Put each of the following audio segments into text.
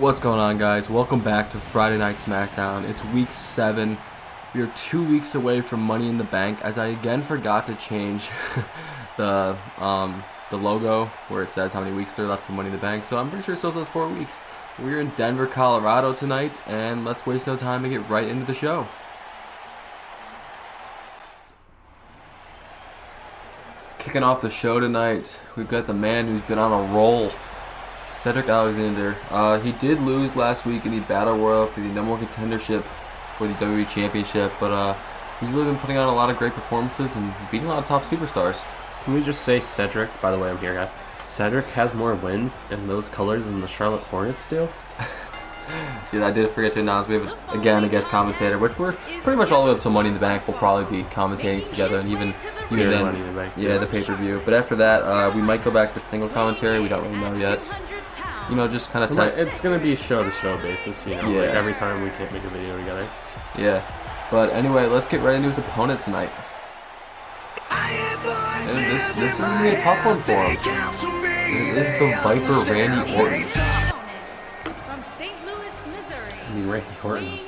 What's going on, guys? Welcome back to Friday Night Smackdown. It's week 7. We are 2 weeks away from Money in the Bank, as I again forgot to change the logo where it says how many weeks there are left to Money in the Bank. So I'm pretty sure it still says 4 weeks. We're in Denver, Colorado tonight, and let's waste no time and get right into the show. Kicking off the show tonight, we've got the man who's been on a roll, Cedric Alexander. He did lose last week in the Battle Royal for the #1 contendership for the WWE Championship, but he's really been putting on a lot of great performances and beating a lot of top superstars. Can we just say Cedric, by the way, I'm here, guys. Cedric has more wins in those colors than the Charlotte Hornets do. Yeah, I did forget to announce we have, again, a guest commentator, which we're pretty much all the way up to Money in the Bank. We'll probably be commentating together, and even then, Money in the Bank, yeah, the pay-per-view. But after that, we might go back to single commentary. We don't really know yet. You know, just kind of it's going to be show-to-show basis, you know, yeah. like every time we can't make a video together. Yeah. But anyway, let's get right into his opponent tonight. And this is going to be a tough one for him. It is the Viper Randy Orton. I mean, Randy Orton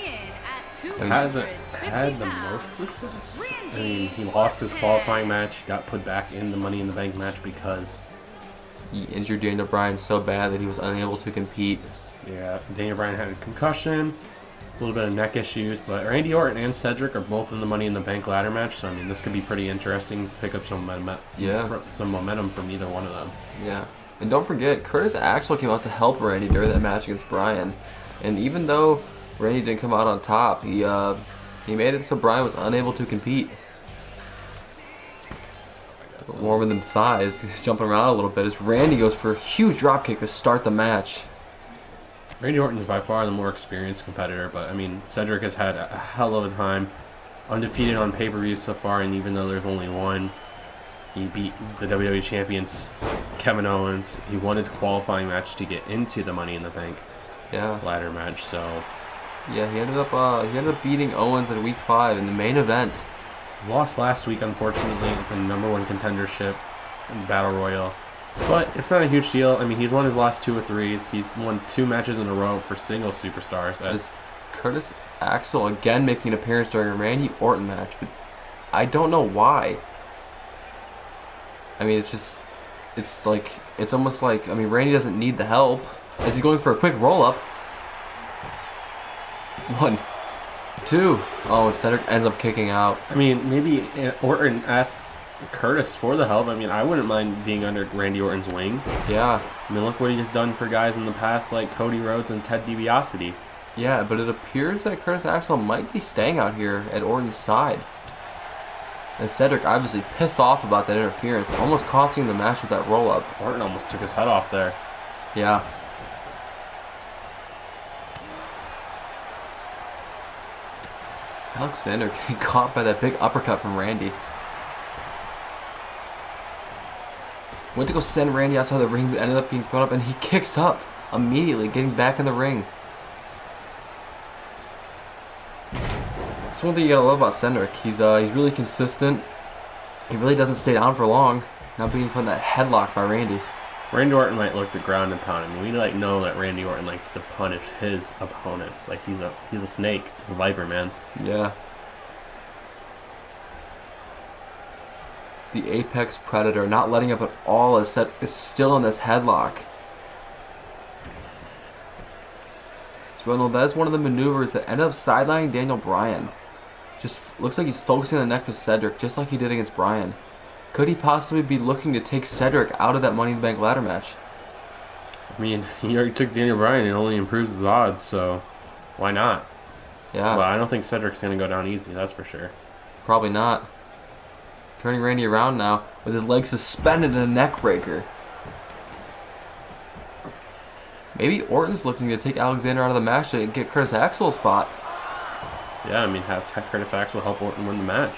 hasn't had the most success. I mean, he lost his qualifying match, got put back in the Money in the Bank match because he injured Daniel Bryan so bad that he was unable to compete. Yeah, Daniel Bryan had a concussion, a little bit of neck issues, but Randy Orton and Cedric are both in the Money in the Bank ladder match, so I mean, this could be pretty interesting to pick up some momentum from either one of them. Yeah, and don't forget, Curtis Axel came out to help Randy during that match against Bryan, and even though Randy didn't come out on top, he made it so Bryan was unable to compete. Warming the thighs, jumping around a little bit as Randy goes for a huge dropkick to start the match. Randy Orton is by far the more experienced competitor, but I mean, Cedric has had a hell of a time, undefeated on pay-per-views so far, and even though there's only one, he beat the WWE champions Kevin Owens. He won his qualifying match to get into the Money in the Bank ladder match. So yeah, he ended up beating Owens in week 5 in the main event. Lost last week, unfortunately, for the #1 contendership in Battle Royal. But it's not a huge deal. I mean, he's won his last 2 or 3s. He's won 2 matches in a row for single superstars. As Curtis Axel again making an appearance during a Randy Orton match, but I don't know why. I mean, it's almost like, I mean, Randy doesn't need the help. As he's going for a quick roll-up. 1, 2. Oh, and Cedric ends up kicking out. I mean, maybe Orton asked Curtis for the help. I mean, I wouldn't mind being under Randy Orton's wing. Yeah. I mean, look what he has done for guys in the past like Cody Rhodes and Ted DiBiase. Yeah, but it appears that Curtis Axel might be staying out here at Orton's side. And Cedric obviously pissed off about that interference, almost costing the match with that roll-up. Orton almost took his head off there. Yeah. Alexander getting caught by that big uppercut from Randy. Went to go send Randy outside the ring, but ended up being thrown up, and he kicks up immediately, getting back in the ring. That's one thing you gotta love about Cedric. He's really consistent. He really doesn't stay down for long. Now being put in that headlock by Randy. Randy Orton might look to ground and pound. I mean, we know that Randy Orton likes to punish his opponents. Like he's a snake, he's a viper, man. Yeah. The apex predator, not letting up at all, is still in this headlock. So that is one of the maneuvers that ended up sidelining Daniel Bryan. Just looks like he's focusing on the neck of Cedric, just like he did against Bryan. Could he possibly be looking to take Cedric out of that Money in the Bank ladder match? I mean, he already took Daniel Bryan, and it only improves his odds, so why not? Yeah. But I don't think Cedric's going to go down easy, that's for sure. Probably not. Turning Randy around now with his legs suspended in a neck breaker. Maybe Orton's looking to take Alexander out of the match to get Curtis Axel a spot. Yeah, I mean, have Curtis Axel help Orton win the match.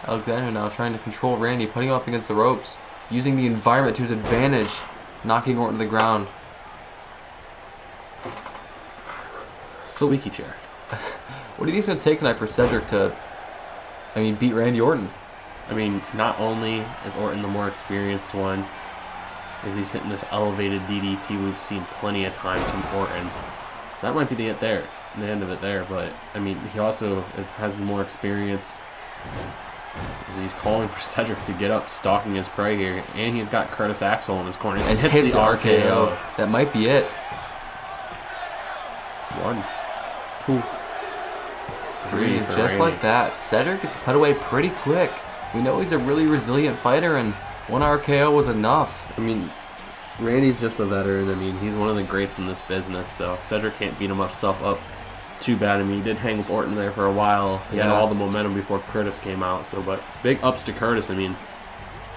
Alexander now trying to control Randy, putting him up against the ropes, using the environment to his advantage, knocking Orton to the ground. Squeaky chair. What do you think it's going to take tonight for Cedric to, beat Randy Orton? I mean, not only is Orton the more experienced one, as he's hitting this elevated DDT we've seen plenty of times from Orton. So that might be the end of it there. But I mean, he also has more experience as he's calling for Cedric to get up, stalking his prey here, and he's got Curtis Axel in his corner. And hits the RKO. That might be it. 1, 2, 3. Just like that. Cedric gets put away pretty quick. We know he's a really resilient fighter, and 1 RKO was enough. I mean, Randy's just a veteran. I mean, he's one of the greats in this business, so Cedric can't beat himself up too bad. I mean, he did hang with Orton there for a while. He had all the momentum before Curtis came out. So, but big ups to Curtis. I mean,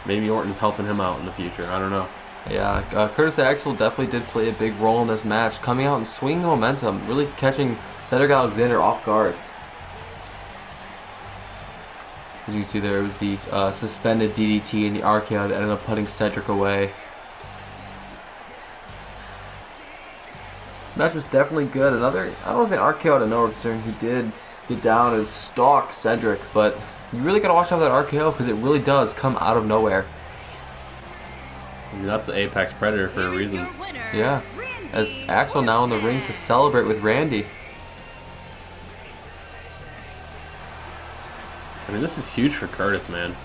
maybe Orton's helping him out in the future. I don't know. Yeah, Curtis Axel definitely did play a big role in this match, coming out and swinging the momentum, really catching Cedric Alexander off guard. As you can see there, it was the suspended DDT and the RKO that ended up putting Cedric away. Match was definitely good. Another, I don't want to say RKO out of nowhere, considering he did get down and stalk Cedric, but you really got to watch out for that RKO because it really does come out of nowhere. I mean, that's the Apex Predator for a reason. Yeah, as Axel now in the ring to celebrate with Randy. I mean, this is huge for Curtis, man.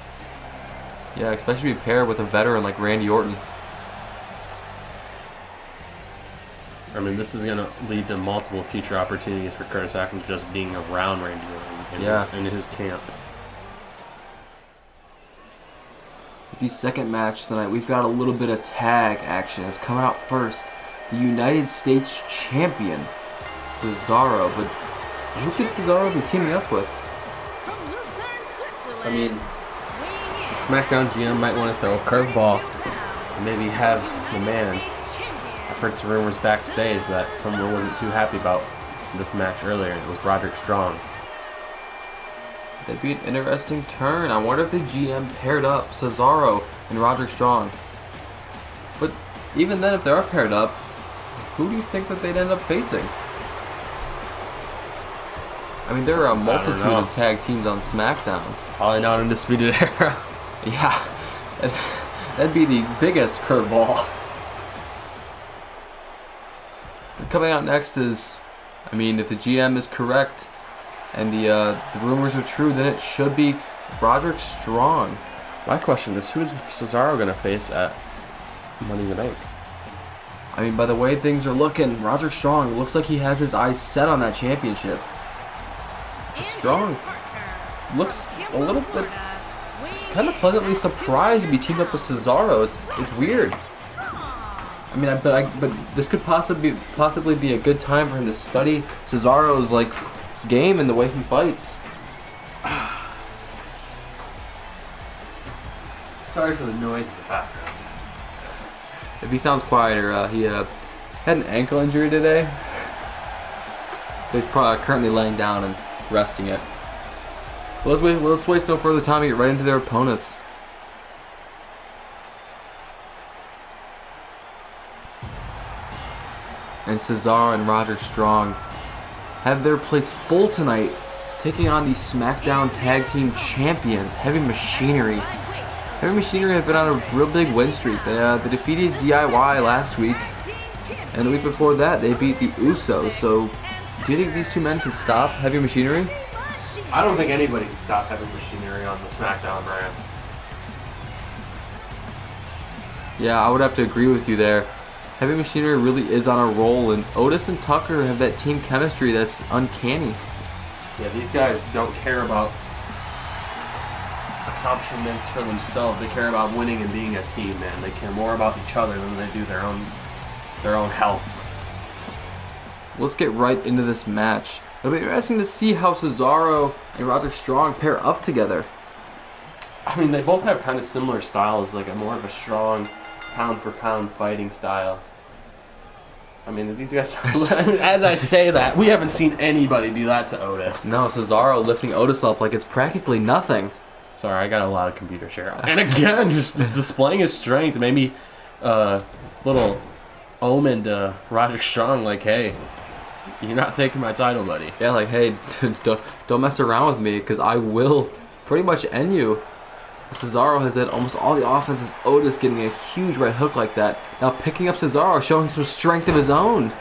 Yeah, especially to be paired with a veteran like Randy Orton. I mean, this is going to lead to multiple future opportunities for Curtis Axel just being around Randy Orton in his camp. With the second match tonight, we've got a little bit of tag action. It's coming out first. The United States Champion, Cesaro. But who could Cesaro be teaming up with? I mean, the SmackDown GM might want to throw a curveball and maybe have the man. I've heard some rumors backstage that someone wasn't too happy about this match earlier. It was Roderick Strong. That'd be an interesting turn. I wonder if the GM paired up Cesaro and Roderick Strong. But even then, if they are paired up, who do you think that they'd end up facing? I mean, there are a multitude of tag teams on SmackDown. Probably not Undisputed Era. Yeah, that'd be the biggest curveball. Coming out next is, I mean, if the GM is correct and the rumors are true, then it should be Roderick Strong. My question is, who is Cesaro going to face at Money in the Bank? I mean, by the way things are looking, Roderick Strong looks like he has his eyes set on that championship. Strong looks a little bit kind of pleasantly surprised to be teamed up with Cesaro. It's weird. I mean, but this could possibly be a good time for him to study Cesaro's like game and the way he fights. Sorry for the noise in the background. If he sounds quieter, he had an ankle injury today. So he's currently laying down and resting it. Well, let's waste no further time and get right into their opponents. And Cesaro and Roderick Strong have their plates full tonight, taking on the SmackDown Tag Team Champions, Heavy Machinery. Heavy Machinery have been on a real big win streak. They defeated DIY last week, and the week before that, they beat the Usos. So, do you think these two men can stop Heavy Machinery? I don't think anybody can stop Heavy Machinery on the SmackDown brand. Yeah, I would have to agree with you there. Heavy Machinery really is on a roll, and Otis and Tucker have that team chemistry that's uncanny. Yeah, these guys don't care about accomplishments for themselves. They care about winning and being a team, man. They care more about each other than they do their own health. Let's get right into this match. It'll be interesting to see how Cesaro and Roderick Strong pair up together. I mean, they both have kind of similar styles, like a more of a strong pound-for-pound fighting style. I mean, these guys, as I say that, we haven't seen anybody do that to Otis. No, Cesaro lifting Otis up like it's practically nothing. Sorry, I got a lot of computer share on. And again, just displaying his strength, maybe little omen to Roderick Strong, like, hey, you're not taking my title, buddy. Yeah, like, hey, don't mess around with me, because I will pretty much end you. Cesaro has had almost all the offenses. Otis getting a huge right hook like that. Now picking up Cesaro, showing some strength of his own.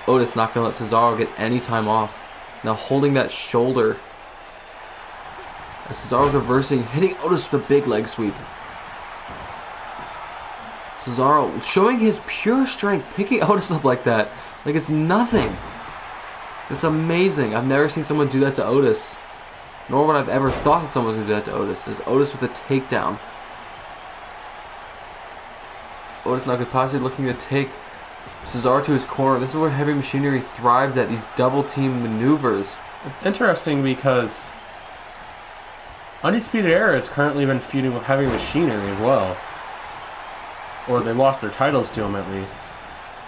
Otis not going to let Cesaro get any time off. Now holding that shoulder. As Cesaro's reversing, hitting Otis with a big leg sweep. Cesaro showing his pure strength, picking Otis up like that. Like it's nothing. It's amazing. I've never seen someone do that to Otis. Nor would I've ever thought that someone would do that to Otis. Is Otis with a takedown. Otis now could possibly looking to take Cesaro to his corner. This is where Heavy Machinery thrives at, these double team maneuvers. It's interesting because Undisputed Era has currently been feuding with Heavy Machinery as well. Or they lost their titles to him at least.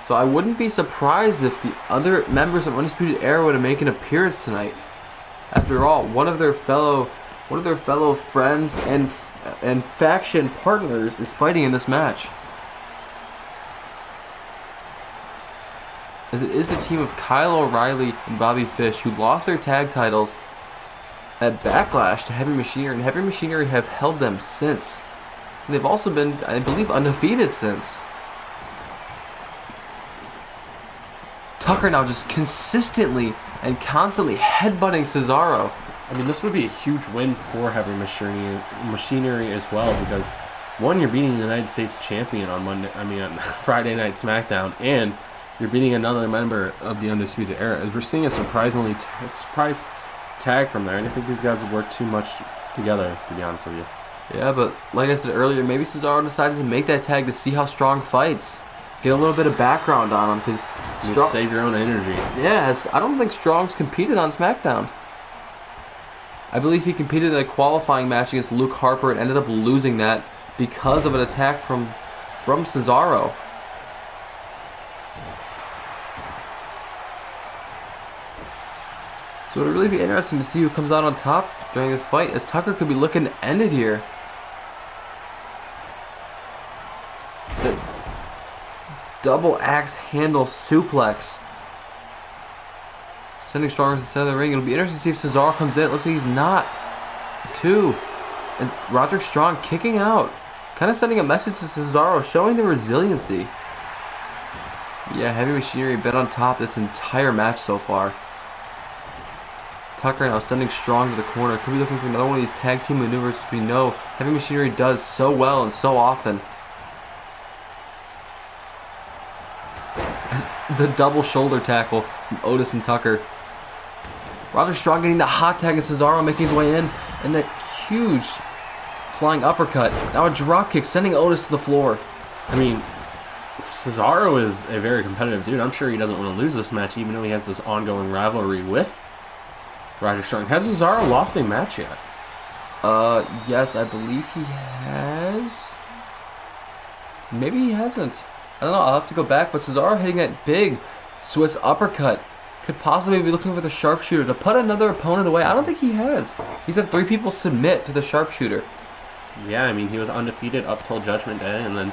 So I wouldn't be surprised if the other members of Undisputed Era would make an appearance tonight. After all, one of their fellow friends and faction partners is fighting in this match. As it is the team of Kyle O'Reilly and Bobby Fish, who lost their tag titles at Backlash to Heavy Machinery, and Heavy Machinery have held them since. And they've also been, I believe, undefeated since. Tucker now just consistently and constantly headbutting Cesaro. I mean, this would be a huge win for Heavy Machinery as well, because one, you're beating the United States champion on on Friday Night SmackDown, and you're beating another member of the Undisputed Era. As we're seeing a surprise tag from there, and I think these guys would work too much together, to be honest with you. Yeah, but like I said earlier, maybe Cesaro decided to make that tag to see how Strong fights. Get a little bit of background on him, because save your own energy. Yes, I don't think Strong's competed on SmackDown. I believe he competed in a qualifying match against Luke Harper and ended up losing that because of an attack from Cesaro. So it'll really be interesting to see who comes out on top during this fight, as Tucker could be looking to end it here. The double axe handle suplex, sending Strong to the center of the ring. It'll be interesting to see if Cesaro comes in. It looks like he's not. 2. And Roderick Strong kicking out. Kind of sending a message to Cesaro, showing the resiliency. Yeah, Heavy Machinery been on top this entire match so far. Tucker now sending Strong to the corner. Could be looking for another one of these tag team maneuvers we know Heavy Machinery does so well and so often. The double shoulder tackle from Otis and Tucker. Roderick Strong getting the hot tag and Cesaro making his way in. And that huge flying uppercut. Now a drop kick sending Otis to the floor. I mean, Cesaro is a very competitive dude. I'm sure he doesn't want to lose this match, even though he has this ongoing rivalry with Roderick Strong. Has Cesaro lost a match yet? Yes, I believe he has. Maybe he hasn't. I don't know, I'll have to go back, but Cesaro hitting that big Swiss uppercut. Could possibly be looking for the sharpshooter to put another opponent away. I don't think he has. He's had 3 people submit to the sharpshooter. Yeah, I mean, he was undefeated up till Judgment Day, and then,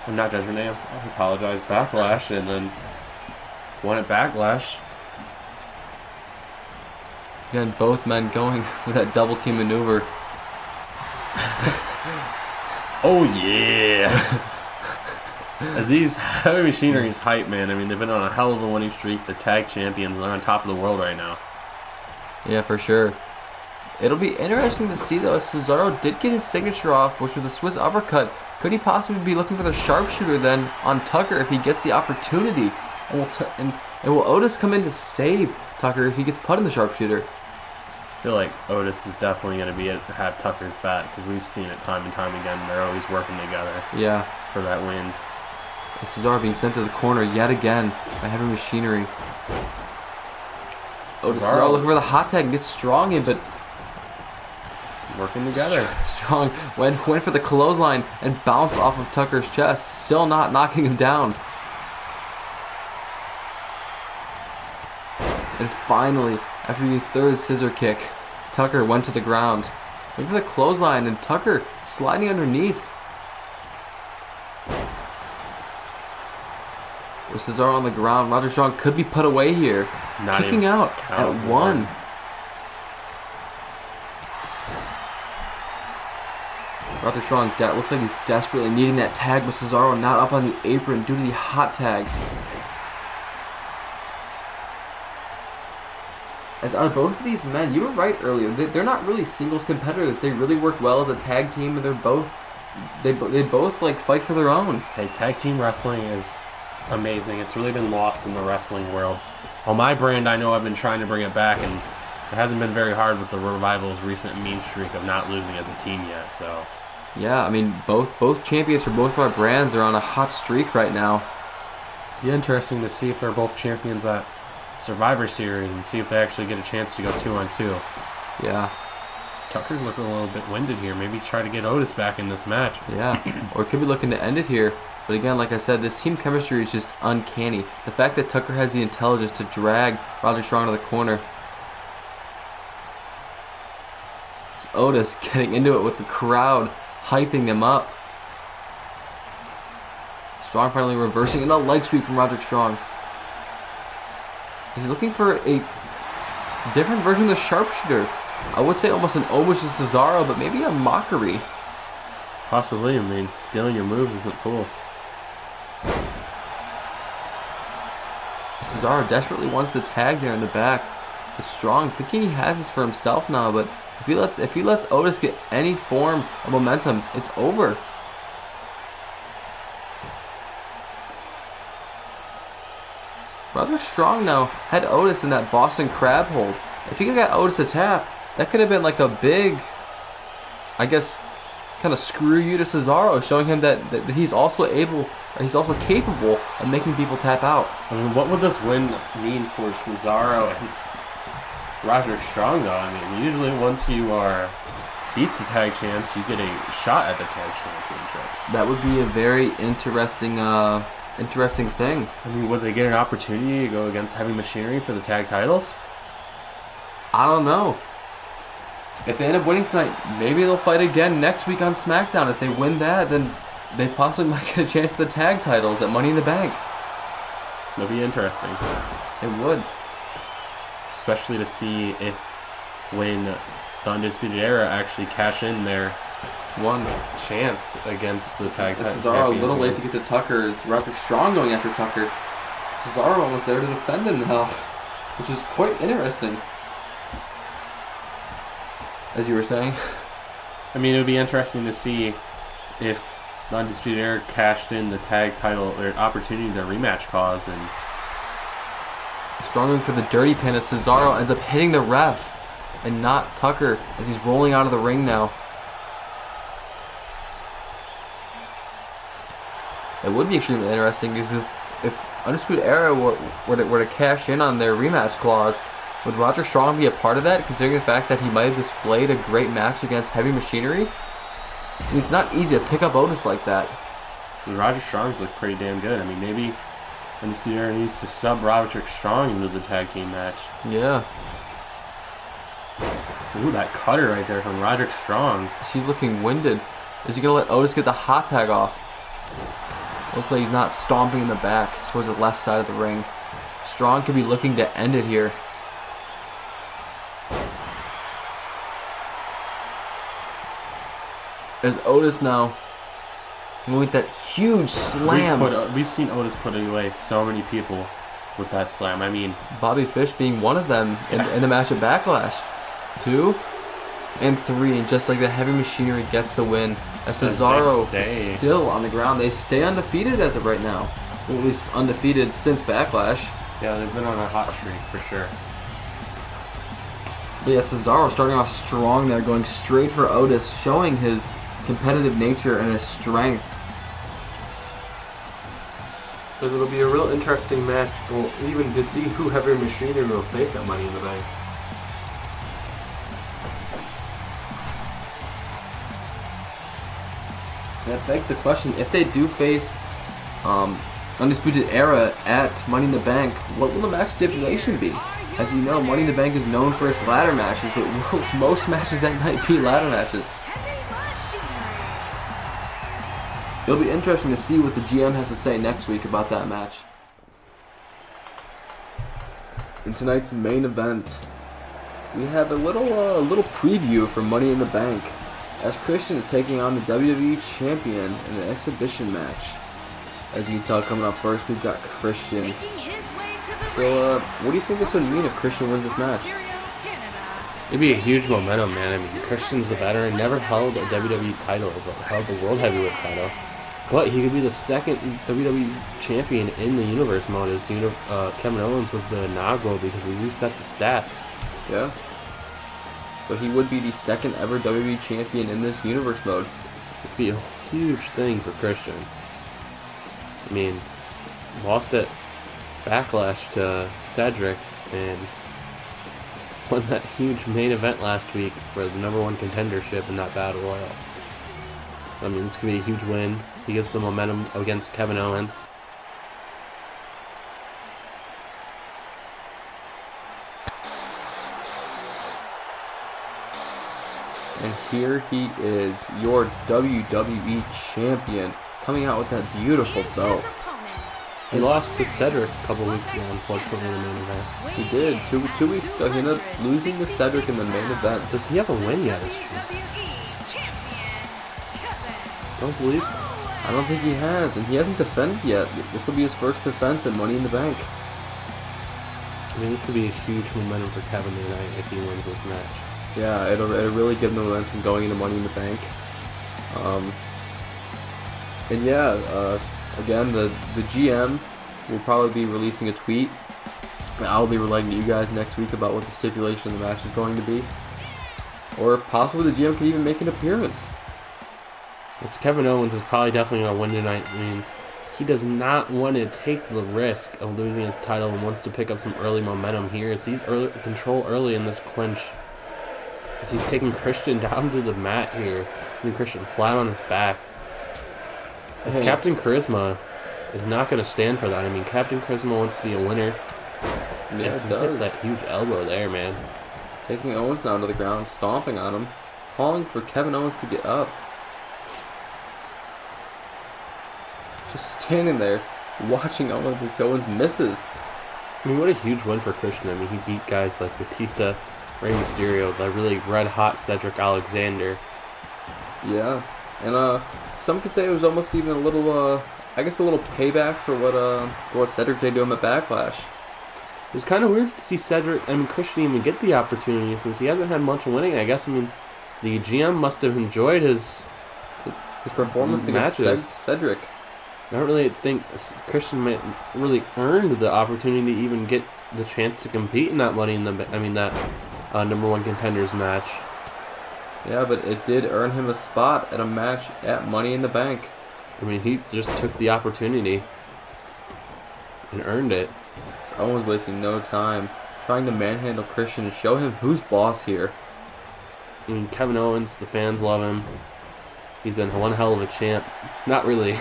well, not Judgment Day, I apologize, Backlash, and then won at Backlash. Again, both men going for that double team maneuver. Oh, yeah. As these Heavy Machinery's hype, man. I mean, they've been on a hell of a winning streak. They're tag champions. They're on top of the world right now. Yeah, for sure. It'll be interesting to see, though, as Cesaro did get his signature off, which was a Swiss uppercut. Could he possibly be looking for the sharpshooter then on Tucker if he gets the opportunity? And will Otis come in to save Tucker if he gets put in the sharpshooter? I feel like Otis is definitely going to have Tucker's back, because we've seen it time and time again. They're always working together. Yeah. For that win. Cesaro being sent to the corner yet again by Heavy Machinery. Cesaro looking for the hot tag and gets Strong in, but working together. Strong went for the clothesline and bounced off of Tucker's chest, still not knocking him down. And finally, after the 3rd scissor kick, Tucker went to the ground. Looking for the clothesline, and Tucker sliding underneath. With Cesaro on the ground, Roderick Strong could be put away here. Kicking out at 1. Roderick Strong looks like he's desperately needing that tag, but Cesaro not up on the apron due to the hot tag. As out of both of these men, you were right earlier, they're not really singles competitors. They really work well as a tag team, and they both like fight for their own. Hey, tag team wrestling is amazing. It's really been lost in the wrestling world. On my brand, I know I've been trying to bring it back, and it hasn't been very hard with the Revival's recent mean streak of not losing as a team yet. So, yeah, I mean, both champions for both of our brands are on a hot streak right now. Be interesting to see if they're both champions at Survivor Series and see if they actually get a chance to go 2-on-2. Yeah. Tucker's looking a little bit winded here. Maybe try to get Otis back in this match. Yeah, or could be looking to end it here. But again, like I said, this team chemistry is just uncanny. The fact that Tucker has the intelligence to drag Roderick Strong to the corner. Otis getting into it with the crowd, hyping them up. Strong finally reversing and a leg sweep from Roderick Strong. He's looking for a different version of the sharpshooter. I would say almost an homage to Cesaro, but maybe a mockery. Possibly. I mean, stealing your moves isn't cool. Cesaro desperately wants the tag there in the back. But Strong thinking he has this for himself now, but if he lets Otis get any form of momentum, it's over. Roderick Strong now had Otis in that Boston Crab hold. If he could have got Otis to tap, that could have been like a big, I guess, kind of screw you to Cesaro, showing him that he's also capable of making people tap out. I mean, what would this win mean for Cesaro and Roderick Strong, though? I mean, usually once you beat the tag champs, you get a shot at the tag championships. That would be a very interesting thing. I mean, would they get an opportunity to go against Heavy Machinery for the tag titles? I don't know. If they end up winning tonight, maybe they'll fight again next week on SmackDown. If they win that, then they possibly might get a chance at the tag titles at Money in the Bank. It'll be interesting. It would. Especially to see if when the Undisputed Era actually cash in their one chance against the tag titles. Cesaro a little late to get to Tucker. Is Roderick Strong going after Tucker? Cesaro almost there to defend him now, which is quite interesting. As you were saying. I mean, it would be interesting to see if the Undisputed Era cashed in the tag title or opportunity their rematch caused, and Strong going for the dirty pin as Cesaro ends up hitting the ref and not Tucker as he's rolling out of the ring now. It would be extremely interesting because if Undisputed Era were to cash in on their rematch clause, would Roderick Strong be a part of that, considering the fact that he might have displayed a great match against Heavy Machinery? I mean, it's not easy to pick up Otis like that. I mean, Roderick Strong's looked pretty damn good. I mean, maybe Undisputed Era needs to sub Roderick Strong into the tag team match. Yeah. Ooh, that cutter right there from Roderick Strong. She's looking winded. Is he going to let Otis get the hot tag off? Looks like he's not stomping in the back towards the left side of the ring. Strong could be looking to end it here. As Otis now going with that huge slam. We've seen Otis put away so many people with that slam. I mean, Bobby Fish being one of them in the match at Backlash. 2 and 3, and just like the Heavy Machinery gets the win. As Cesaro is still on the ground. They stay undefeated as of right now. Or at least undefeated since Backlash. Yeah, they've been on a hot streak for sure. But yeah, Cesaro starting off strong there, going straight for Otis, showing his competitive nature and his strength. Because it'll be a real interesting match, well, even to see who Heavy Machinery will face at Money in the Bank. That begs the question, if they do face Undisputed Era at Money in the Bank, what will the match stipulation be? As you know, Money in the Bank is known for its ladder matches, but most matches that night be ladder matches. It'll be interesting to see what the GM has to say next week about that match. In tonight's main event, we have a little preview for Money in the Bank, as Christian is taking on the WWE Champion in an exhibition match. As you can tell, coming up first, we've got Christian. So, what do you think this would mean if Christian wins this match? It'd be a huge momentum, man. I mean, Christian's the veteran, never held a WWE title, but held the World Heavyweight title. But he could be the second WWE champion in the Universe mode, as Kevin Owens was the inaugural because we reset the stats. Yeah. So he would be the second ever WWE champion in this Universe mode. It'd be a huge thing for Christian. I mean, lost at Backlash to Cedric and won that huge main event last week for the #1 contendership in that Battle Royal. I mean, this could be a huge win. He gets the momentum against Kevin Owens. And here he is, your WWE champion, coming out with that beautiful belt. He lost to Cedric a couple weeks ago, unfortunately, in the main event. He did. Two weeks ago, he ended up losing to Cedric in the main event. Does he have a win yet this year? Don't believe so. I don't think he has, and he hasn't defended yet. This will be his first defense at Money in the Bank. I mean, this could be a huge momentum for Kevin tonight if he wins this match. Yeah, it'll really give him the momentum going into Money in the Bank. And yeah, again, the GM will probably be releasing a tweet. And I'll be relating to you guys next week about what the stipulation of the match is going to be. Or possibly the GM could even make an appearance. It's Kevin Owens is probably definitely going to win tonight. I mean, he does not want to take the risk of losing his title and wants to pick up some early momentum here. As he's control early in this clinch. As he's taking Christian down to the mat here. I mean, Christian flat on his back. As Captain Charisma is not going to stand for that. I mean, Captain Charisma wants to be a winner. Yeah, he hits that huge elbow there, man. Taking Owens down to the ground, stomping on him, calling for Kevin Owens to get up. Just standing there, watching Owens as Owens misses. I mean, what a huge win for Christian. I mean, he beat guys like Batista, Rey Mysterio, the really red-hot Cedric Alexander. Yeah, and some could say it was almost even a little, I guess a little payback for what Cedric did to him at Backlash. It was kind of weird to see Christian even get the opportunity since he hasn't had much winning. I guess, I mean, the GM must have enjoyed his performance against Cedric. I don't really think Christian really earned the opportunity to even get the chance to compete in that #1 contenders match. Yeah, but it did earn him a spot at a match at Money in the Bank. I mean, he just took the opportunity and earned it. Owens wasting no time trying to manhandle Christian and show him who's boss here. I mean, Kevin Owens, the fans love him. He's been one hell of a champ. Not really.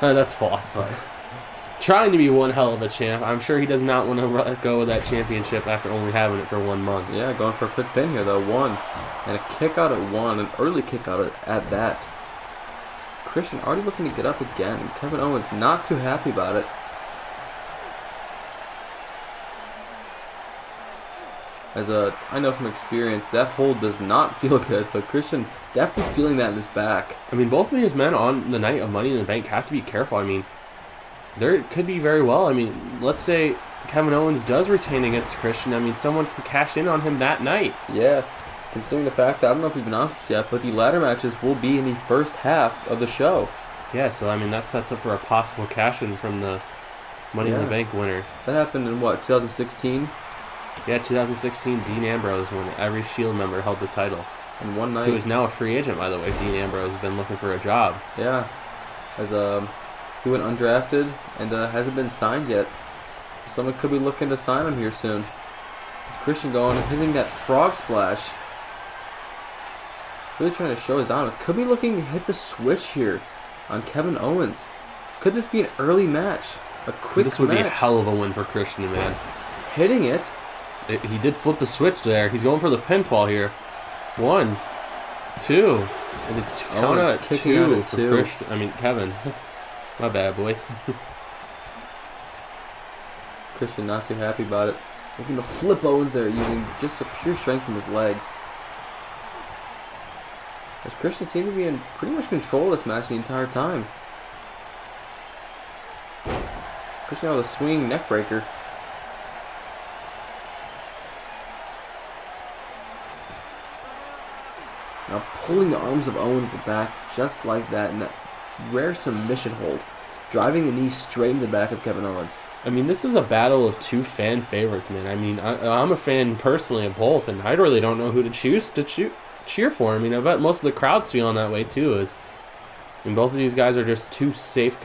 That's false, but trying to be one hell of a champ. I'm sure he does not want to let go of that championship after only having it for 1 month. Yeah, going for a quick pin here, though. 1. And a kick out at 1. An early kick out at that. Christian already looking to get up again. Kevin Owens not too happy about it. As I know from experience, that hold does not feel good. So Christian definitely feeling that in his back. I mean, both of these men on the night of Money in the Bank have to be careful. I mean, there could be very well. I mean, let's say Kevin Owens does retain against Christian. I mean, someone can cash in on him that night. Yeah, considering the fact that, I don't know if we've announced this yet, but the ladder matches will be in the first half of the show. Yeah, so I mean, that sets up for a possible cash in from the Money in the Bank winner. That happened in what, 2016? Yeah, 2016, Dean Ambrose, when every Shield member held the title. And one night... Who is now a free agent, by the way. Dean Ambrose has been looking for a job. Yeah. As he went undrafted and hasn't been signed yet. Someone could be looking to sign him here soon. Is Christian going and hitting that frog splash. Really trying to show his dominance. Could be looking to hit the switch here on Kevin Owens. Could this be an early match? A quick match? This would be a hell of a win for Christian, man. Hitting it. He did flip the switch there. He's going for the pinfall here. 1, 2, and it's count out 2 for Christian. I mean, Kevin. My bad, boys. Christian not too happy about it. Looking to flip Owens there using just the pure strength from his legs. As Christian seemed to be in pretty much control of this match the entire time. Christian with a swinging neck breaker. Now pulling the arms of Owens back just like that in that rare submission hold. Driving the knee straight into the back of Kevin Owens. I mean, this is a battle of two fan favorites, man. I mean, I'm a fan personally of both, and I really don't know who to choose to cheer for. I mean, I bet most of the crowd's feeling that way too. Both of these guys are just two safe,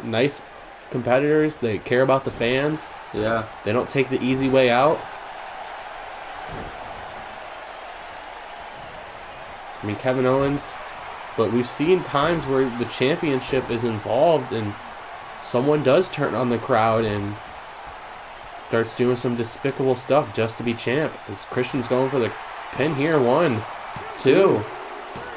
nice competitors. They care about the fans. Yeah. They don't take the easy way out. I mean, Kevin Owens, but we've seen times where the championship is involved and someone does turn on the crowd and starts doing some despicable stuff just to be champ. As Christian's going for the pin here. 1, 2,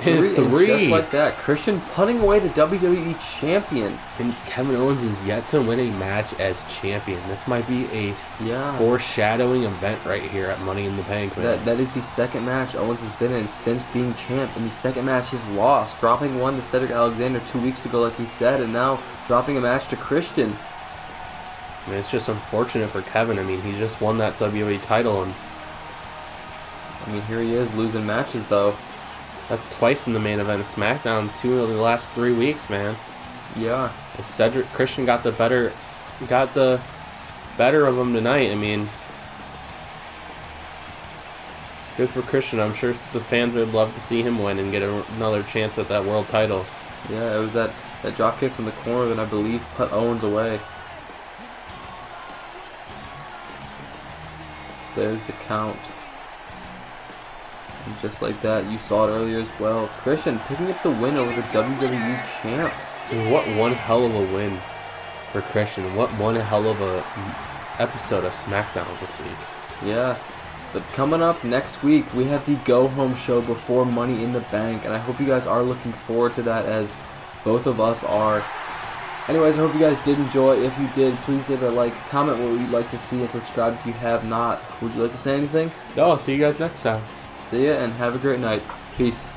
and 3. Just like that, Christian putting away the WWE champion. And Kevin Owens is yet to win a match as champion. This might be a foreshadowing event right here at Money in the Bank, man. That is the second match Owens has been in since being champ. In the second match, he's lost, dropping one to Cedric Alexander 2 weeks ago, like he said, and now dropping a match to Christian. I mean, it's just unfortunate for Kevin. I mean, he just won that WWE title, and I mean, here he is losing matches though. That's twice in the main event of SmackDown, 2 of the last 3 weeks, man. Yeah. Christian got the better of him tonight. I mean, good for Christian. I'm sure the fans would love to see him win and get another chance at that world title. Yeah, it was that drop kick from the corner that I believe put Owens away. There's the count. And just like that, you saw it earlier as well. Christian picking up the win over the WWE champ. Dude, what one hell of a win for Christian. What one hell of a episode of SmackDown this week. Yeah. But coming up next week, we have the go-home show before Money in the Bank. And I hope you guys are looking forward to that, as both of us are. Anyways, I hope you guys did enjoy. If you did, please leave a like, comment what you'd like to see, and subscribe if you have not. Would you like to say anything? No, I'll see you guys next time. See ya, and have a great night. Peace.